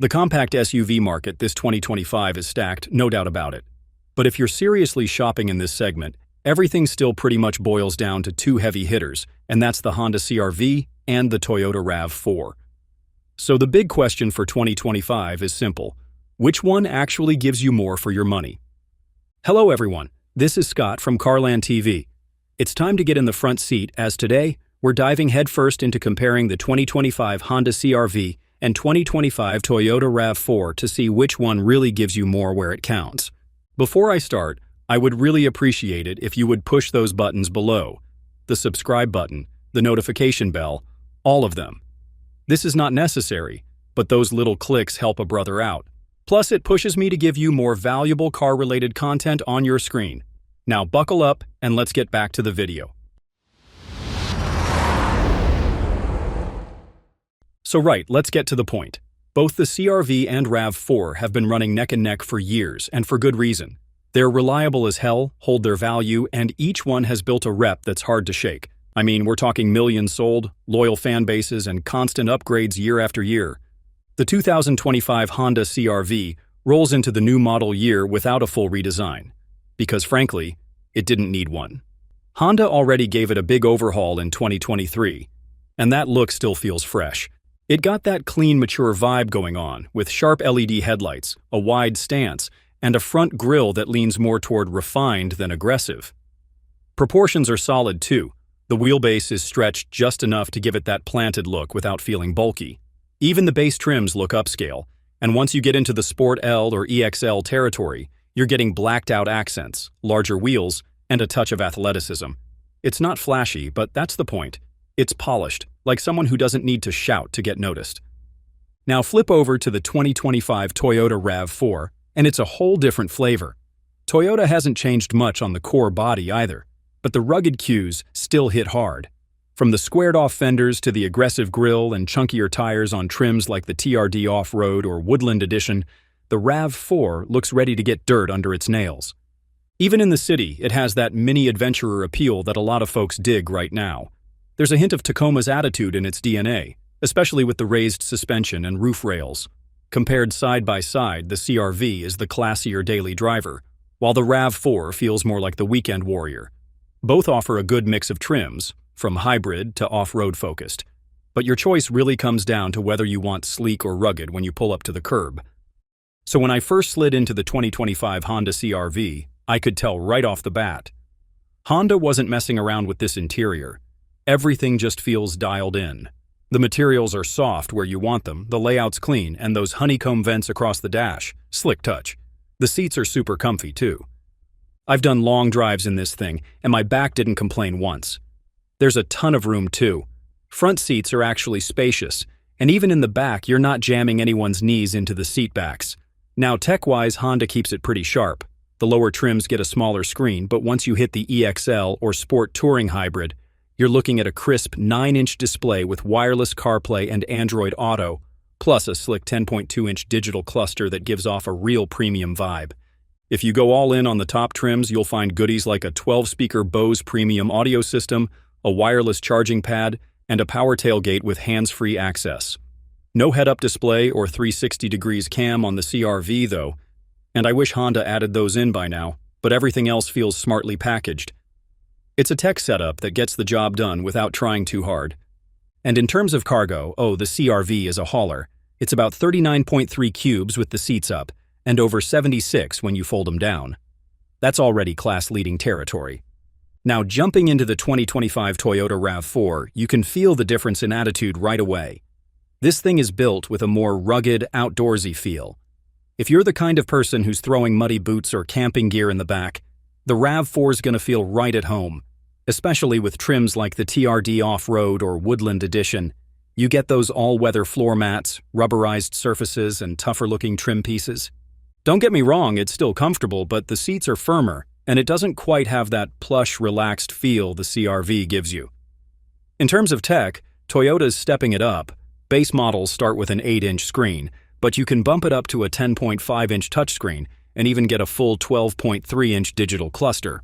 The compact SUV market this 2025 is stacked, no doubt about it. But if you're seriously shopping in this segment, everything still pretty much boils down to two heavy hitters, and that's the Honda CR-V and the Toyota RAV4. So the big question for 2025 is simple. Which one actually gives you more for your money? Hello everyone, this is Scott from CarlandTV. It's time to get in the front seat as today, we're diving headfirst into comparing the 2025 Honda CR-V and 2025 Toyota RAV4 to see which one really gives you more where it counts. Before I start, I would really appreciate it if you would push those buttons below. The subscribe button, the notification bell, all of them. This is not necessary, but those little clicks help a brother out. Plus, it pushes me to give you more valuable car-related content on your screen. Now buckle up and let's get back to the video. So let's get to the point. Both the CR-V and RAV4 have been running neck and neck for years, and for good reason. They're reliable as hell, hold their value, and each one has built a rep that's hard to shake. I mean, we're talking millions sold, loyal fan bases, and constant upgrades year after year. The 2025 Honda CR-V rolls into the new model year without a full redesign, because frankly, it didn't need one. Honda already gave it a big overhaul in 2023, and that look still feels fresh. It got that clean, mature vibe going on, with sharp LED headlights, a wide stance, and a front grille that leans more toward refined than aggressive. Proportions are solid too. The wheelbase is stretched just enough to give it that planted look without feeling bulky. Even the base trims look upscale, and once you get into the Sport L or EXL territory, you're getting blacked-out accents, larger wheels, and a touch of athleticism. It's not flashy, but that's the point. It's polished, like someone who doesn't need to shout to get noticed. Now flip over to the 2025 Toyota RAV4, and it's a whole different flavor. Toyota hasn't changed much on the core body either, but the rugged cues still hit hard. From the squared-off fenders to the aggressive grille and chunkier tires on trims like the TRD Off-Road or Woodland Edition, the RAV4 looks ready to get dirt under its nails. Even in the city, it has that mini-adventurer appeal that a lot of folks dig right now. There's a hint of Tacoma's attitude in its DNA, especially with the raised suspension and roof rails. Compared side by side, the CR-V is the classier daily driver, while the RAV4 feels more like the weekend warrior. Both offer a good mix of trims, from hybrid to off-road focused. But your choice really comes down to whether you want sleek or rugged when you pull up to the curb. So when I first slid into the 2025 Honda CR-V, I could tell right off the bat. Honda wasn't messing around with this interior. Everything just feels dialed in. The materials are soft where you want them, the layout's clean, and those honeycomb vents across the dash, slick touch. The seats are super comfy too. I've done long drives in this thing, and my back didn't complain once. There's a ton of room too. Front seats are actually spacious, and even in the back you're not jamming anyone's knees into the seat backs. Now tech-wise, Honda keeps it pretty sharp. The lower trims get a smaller screen, but once you hit the EXL or Sport Touring Hybrid, you're looking at a crisp 9-inch display with wireless CarPlay and Android Auto, plus a slick 10.2-inch digital cluster that gives off a real premium vibe. If you go all in on the top trims, you'll find goodies like a 12-speaker Bose premium audio system, a wireless charging pad, and a power tailgate with hands-free access. No head-up display or 360 degrees cam on the CR-V though, and I wish Honda added those in by now, but everything else feels smartly packaged. It's a tech setup that gets the job done without trying too hard. And in terms of cargo, the CR-V is a hauler. It's about 39.3 cubes with the seats up, and over 76 when you fold them down. That's already class-leading territory. Now jumping into the 2025 Toyota RAV4, you can feel the difference in attitude right away. This thing is built with a more rugged, outdoorsy feel. If you're the kind of person who's throwing muddy boots or camping gear in the back, the RAV4 is going to feel right at home, especially with trims like the TRD Off-Road or Woodland Edition. You get those all-weather floor mats, rubberized surfaces, and tougher-looking trim pieces. Don't get me wrong, it's still comfortable, but the seats are firmer, and it doesn't quite have that plush, relaxed feel the CR-V gives you. In terms of tech, Toyota's stepping it up. Base models start with an 8-inch screen, but you can bump it up to a 10.5-inch touchscreen, and even get a full 12.3-inch digital cluster.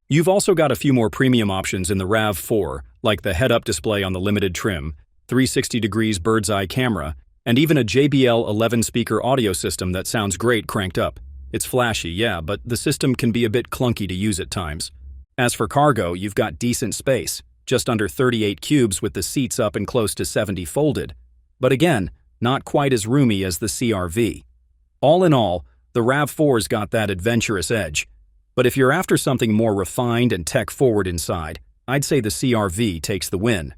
You've also got a few more premium options in the RAV4, like the head-up display on the limited trim, 360 degrees bird's-eye camera, And even a JBL 11-speaker audio system that sounds great cranked up. It's flashy, yeah, but the system can be a bit clunky to use at times. As for cargo, you've got decent space, just under 38 cubes with the seats up and close to 70 folded. But again, not quite as roomy as the CR-V. All in all, the RAV4's got that adventurous edge. But if you're after something more refined and tech-forward inside, I'd say the CR-V takes the win.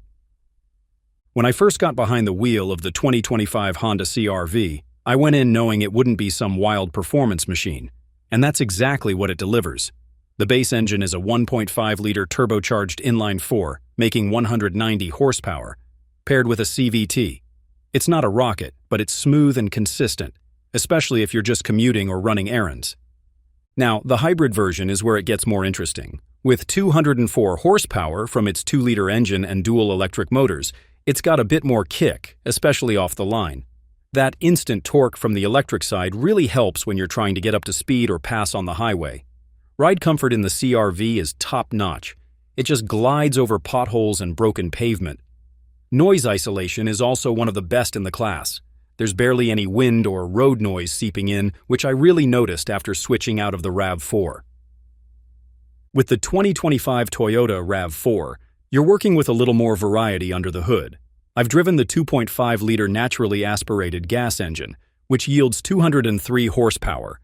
When I first got behind the wheel of the 2025 Honda CR-V, I went in knowing it wouldn't be some wild performance machine, and that's exactly what it delivers. The base engine is a 1.5-liter turbocharged inline-4, making 190 horsepower, paired with a CVT. It's not a rocket, but it's smooth and consistent, especially if you're just commuting or running errands. Now, the hybrid version is where it gets more interesting. With 204 horsepower from its 2-liter engine and dual electric motors, it's got a bit more kick, especially off the line. That instant torque from the electric side really helps when you're trying to get up to speed or pass on the highway. Ride comfort in the CR-V is top-notch. It just glides over potholes and broken pavement. Noise isolation is also one of the best in the class. There's barely any wind or road noise seeping in, which I really noticed after switching out of the RAV4. With the 2025 Toyota RAV4, you're working with a little more variety under the hood. I've driven the 2.5-liter naturally aspirated gas engine, which yields 203 horsepower,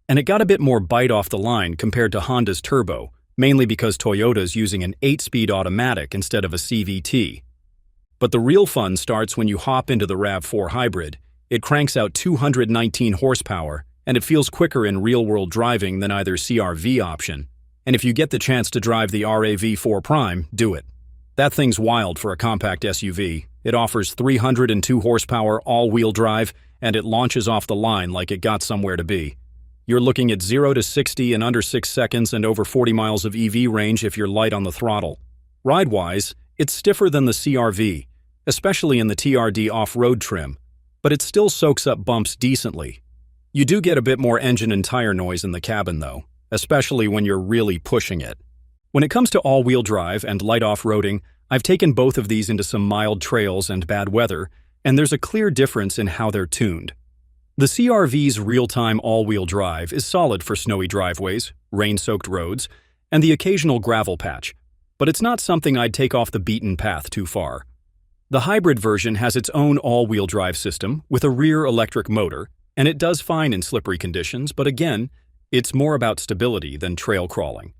and it got a bit more bite off the line compared to Honda's turbo, mainly because Toyota's using an 8-speed automatic instead of a CVT. But the real fun starts when you hop into the RAV4 hybrid. It cranks out 219 horsepower, and it feels quicker in real-world driving than either CR-V option. And if you get the chance to drive the RAV 4 Prime, do it. That thing's wild for a compact SUV. It offers 302 horsepower all-wheel drive, and it launches off the line like it got somewhere to be. You're looking at 0 to 60 in under 6 seconds and over 40 miles of EV range if you're light on the throttle. Ride-wise, it's stiffer than the CR-V, especially in the TRD off-road trim, but it still soaks up bumps decently. You do get a bit more engine and tire noise in the cabin, though, especially when you're really pushing it. When it comes to all-wheel drive and light off-roading, I've taken both of these into some mild trails and bad weather, and there's a clear difference in how they're tuned. The CR-V's real-time all-wheel drive is solid for snowy driveways, rain-soaked roads, and the occasional gravel patch, but it's not something I'd take off the beaten path too far. The hybrid version has its own all-wheel drive system with a rear electric motor, and it does fine in slippery conditions, but again, it's more about stability than trail crawling.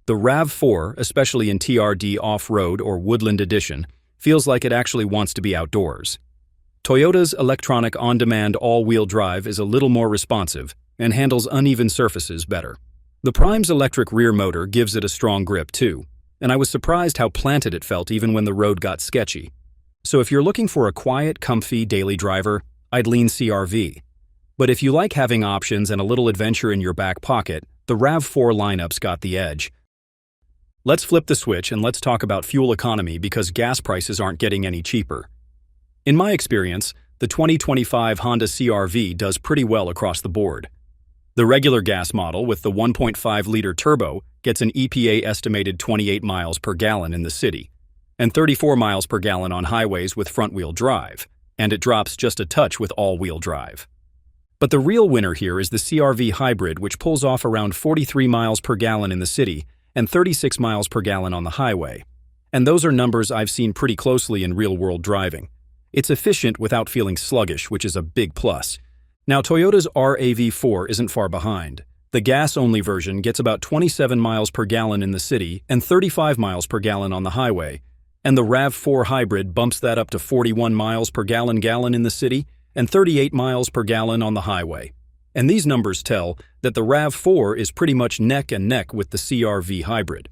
The RAV4, especially in TRD off-road or woodland edition, feels like it actually wants to be outdoors. Toyota's electronic on-demand all-wheel drive is a little more responsive and handles uneven surfaces better. The Prime's electric rear motor gives it a strong grip too, and I was surprised how planted it felt even when the road got sketchy. So if you're looking for a quiet, comfy daily driver, I'd lean CR-V. But if you like having options and a little adventure in your back pocket, the RAV4 lineup's got the edge. Let's flip the switch and let's talk about fuel economy because gas prices aren't getting any cheaper. In my experience, the 2025 Honda CR-V does pretty well across the board. The regular gas model with the 1.5-liter turbo gets an EPA estimated 28 miles per gallon in the city, and 34 miles per gallon on highways with front-wheel drive, and it drops just a touch with all-wheel drive. But the real winner here is the CR-V hybrid, which pulls off around 43 miles per gallon in the city and 36 miles per gallon on the highway. And those are numbers I've seen pretty closely in real-world driving. It's efficient without feeling sluggish, which is a big plus. Now, Toyota's RAV4 isn't far behind. The gas-only version gets about 27 miles per gallon in the city and 35 miles per gallon on the highway, and the RAV4 hybrid bumps that up to 41 miles per gallon in the city and 38 miles per gallon on the highway. And these numbers tell that the RAV4 is pretty much neck and neck with the CR-V hybrid.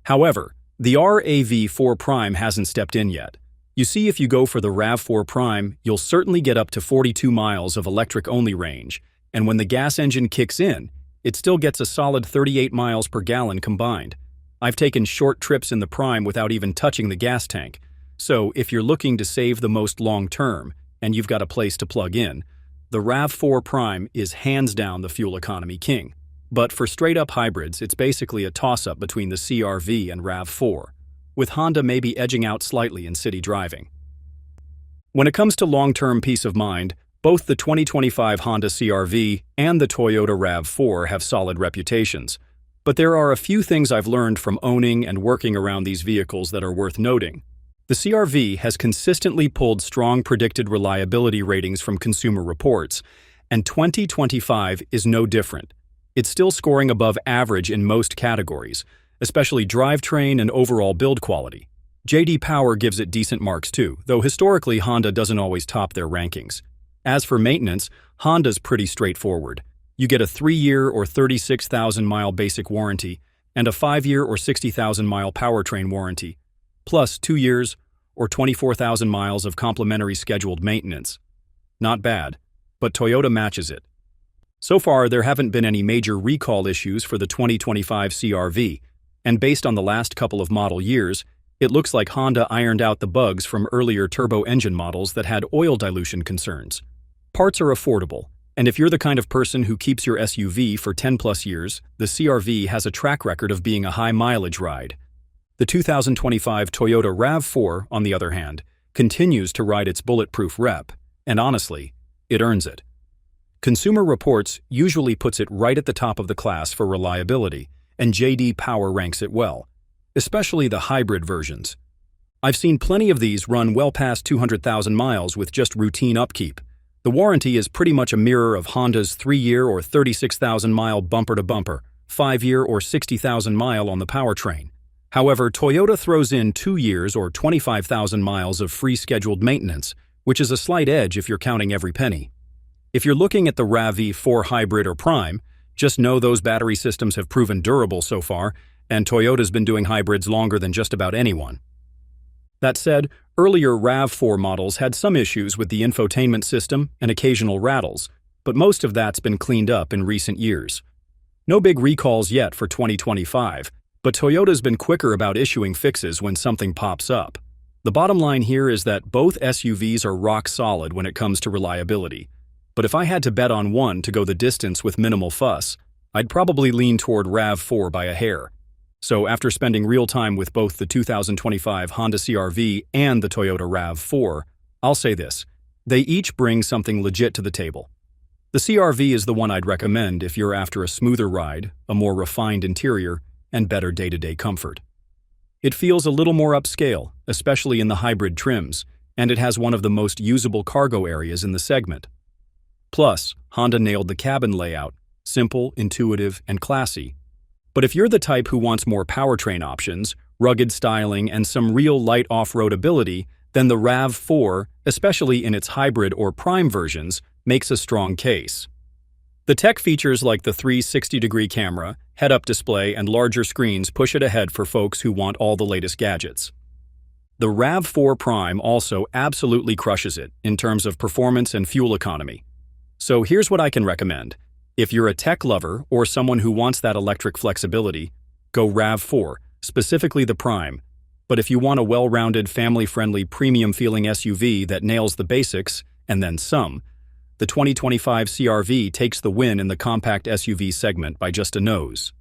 However, the RAV4 Prime hasn't stepped in yet. You see, if you go for the RAV4 Prime, you'll certainly get up to 42 miles of electric-only range, and when the gas engine kicks in, it still gets a solid 38 miles per gallon combined. I've taken short trips in the Prime without even touching the gas tank, so if you're looking to save the most long-term, and you've got a place to plug in, the RAV4 Prime is hands down the fuel economy king. But for straight-up hybrids, it's basically a toss-up between the CR-V and RAV4, with Honda maybe edging out slightly in city driving. When it comes to long-term peace of mind, both the 2025 Honda CR-V and the Toyota RAV4 have solid reputations. But there are a few things I've learned from owning and working around these vehicles that are worth noting. The CR-V has consistently pulled strong predicted reliability ratings from Consumer Reports, and 2025 is no different. It's still scoring above average in most categories, especially drivetrain and overall build quality. J.D. Power gives it decent marks too, though historically Honda doesn't always top their rankings. As for maintenance, Honda's pretty straightforward. You get a 3-year or 36,000-mile basic warranty and a 5-year or 60,000-mile powertrain warranty, plus 2 years or 24,000 miles of complimentary scheduled maintenance. Not bad, but Toyota matches it. So far, there haven't been any major recall issues for the 2025 CR-V, and based on the last couple of model years, it looks like Honda ironed out the bugs from earlier turbo engine models that had oil dilution concerns. Parts are affordable, and if you're the kind of person who keeps your SUV for 10+ years, the CR-V has a track record of being a high-mileage ride. The 2025 Toyota RAV4, on the other hand, continues to ride its bulletproof rep, and honestly, it earns it. Consumer Reports usually puts it right at the top of the class for reliability, and J.D. Power ranks it well, especially the hybrid versions. I've seen plenty of these run well past 200,000 miles with just routine upkeep. The warranty is pretty much a mirror of Honda's 3-year or 36,000-mile bumper-to-bumper, 5-year or 60,000-mile on the powertrain. However, Toyota throws in 2 years or 25,000 miles of free scheduled maintenance, which is a slight edge if you're counting every penny. If you're looking at the RAV4 Hybrid or Prime, just know those battery systems have proven durable so far, and Toyota's been doing hybrids longer than just about anyone. That said, earlier RAV4 models had some issues with the infotainment system and occasional rattles, but most of that's been cleaned up in recent years. No big recalls yet for 2025, but Toyota's been quicker about issuing fixes when something pops up. The bottom line here is that both SUVs are rock solid when it comes to reliability. But if I had to bet on one to go the distance with minimal fuss, I'd probably lean toward RAV4 by a hair. So after spending real time with both the 2025 Honda CR-V and the Toyota RAV4, I'll say this: they each bring something legit to the table. The CR-V is the one I'd recommend if you're after a smoother ride, a more refined interior, and better day-to-day comfort. It feels a little more upscale, especially in the hybrid trims, and it has one of the most usable cargo areas in the segment. Plus, Honda nailed the cabin layout, simple, intuitive, and classy. But if you're the type who wants more powertrain options, rugged styling, and some real light off-road ability, then the RAV4, especially in its hybrid or prime versions, makes a strong case. The tech features like the 360-degree camera, head-up display, and larger screens push it ahead for folks who want all the latest gadgets. The RAV4 Prime also absolutely crushes it in terms of performance and fuel economy. So here's what I can recommend. If you're a tech lover or someone who wants that electric flexibility, go RAV4, specifically the Prime. But if you want a well-rounded, family-friendly, premium-feeling SUV that nails the basics, and then some, the 2025 CR-V takes the win in the compact SUV segment by just a nose.